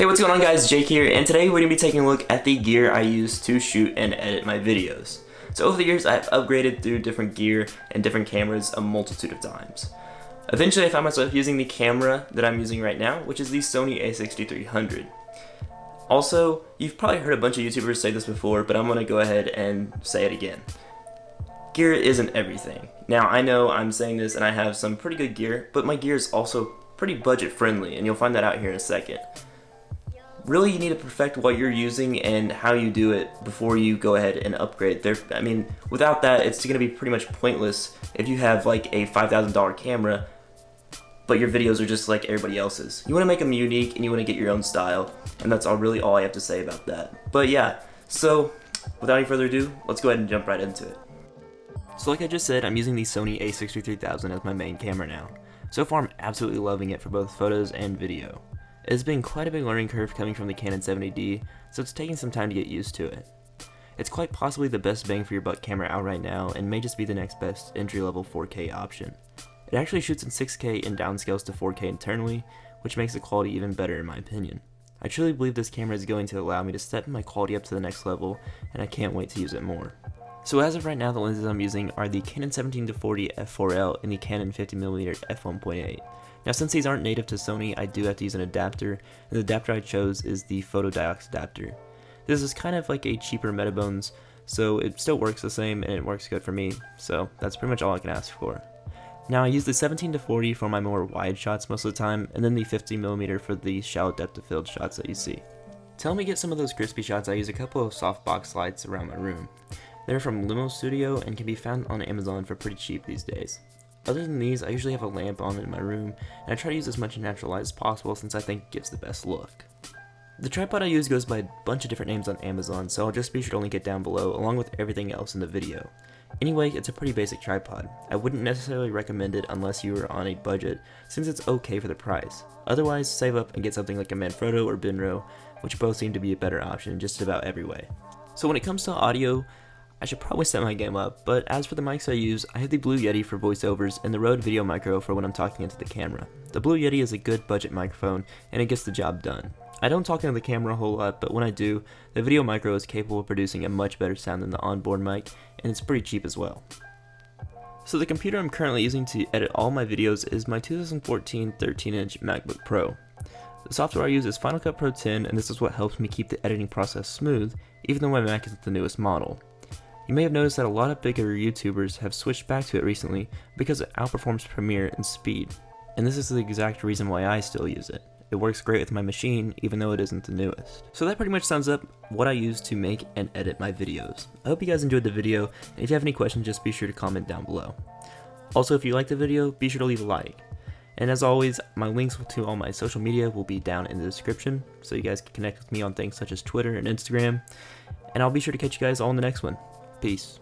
Hey, what's going on guys, Jake here, and today we're going to be taking a look at the gear I use to shoot and edit my videos. So over the years I've upgraded through different gear and different cameras a multitude of times. Eventually I found myself using the camera that I'm using right now, which is the Sony a6300. Also, you've probably heard a bunch of YouTubers say this before, but I'm going to go ahead and say it again. Gear isn't everything. Now I know I'm saying this and I have some pretty good gear, but my gear is also pretty budget friendly, and you'll find that out here in a second. Really, you need to perfect what you're using and how you do it before you go ahead and upgrade. Without that, it's going to be pretty much pointless if you have like a $5,000 camera, but your videos are just like everybody else's. You want to make them unique and you want to get your own style, and that's really all I have to say about that. But yeah, so without any further ado, let's go ahead and jump right into it. So like I just said, I'm using the Sony a6300 as my main camera now. So far, I'm absolutely loving it for both photos and video. It has been quite a big learning curve coming from the Canon 70D, so it's taking some time to get used to it. It's quite possibly the best bang for your buck camera out right now, and may just be the next best entry-level 4K option. It actually shoots in 6K and downscales to 4K internally, which makes the quality even better in my opinion. I truly believe this camera is going to allow me to step my quality up to the next level, and I can't wait to use it more. So as of right now, the lenses I'm using are the Canon 17-40 f4L and the Canon 50mm f1.8. Now since these aren't native to Sony, I do have to use an adapter, and the adapter I chose is the photodiox adapter. This is kind of like a cheaper Metabones, so it still works the same and it works good for me, so that's pretty much all I can ask for. Now I use the 17-40 for my more wide shots most of the time, and then the 50mm for the shallow depth of field shots that you see. To help me get some of those crispy shots, I use a couple of softbox lights around my room. They're from Limo Studio and can be found on Amazon for pretty cheap these days. Other than these, I usually have a lamp on in my room, and I try to use as much natural light as possible since I think it gives the best look. The tripod I use goes by a bunch of different names on Amazon, so I'll just be sure to link it down below along with everything else in the video. Anyway, it's a pretty basic tripod. I wouldn't necessarily recommend it unless you were on a budget, since it's okay for the price. Otherwise, save up and get something like a Manfrotto or Binro, which both seem to be a better option in just about every way. So when it comes to audio, I should probably set my game up, but as for the mics I use, I have the Blue Yeti for voiceovers and the Rode VideoMicro for when I'm talking into the camera. The Blue Yeti is a good budget microphone, and it gets the job done. I don't talk into the camera a whole lot, but when I do, the VideoMicro is capable of producing a much better sound than the onboard mic, and it's pretty cheap as well. So the computer I'm currently using to edit all my videos is my 2014 13-inch Macbook Pro. The software I use is Final Cut Pro 10, and this is what helps me keep the editing process smooth, even though my Mac isn't the newest model. You may have noticed that a lot of bigger YouTubers have switched back to it recently because it outperforms Premiere in speed, and this is the exact reason why I still use it. It works great with my machine even though it isn't the newest. So that pretty much sums up what I use to make and edit my videos. I hope you guys enjoyed the video, and if you have any questions just be sure to comment down below. Also, if you liked the video, be sure to leave a like. And as always, my links to all my social media will be down in the description, so you guys can connect with me on things such as Twitter and Instagram, and I'll be sure to catch you guys all in the next one. Peace.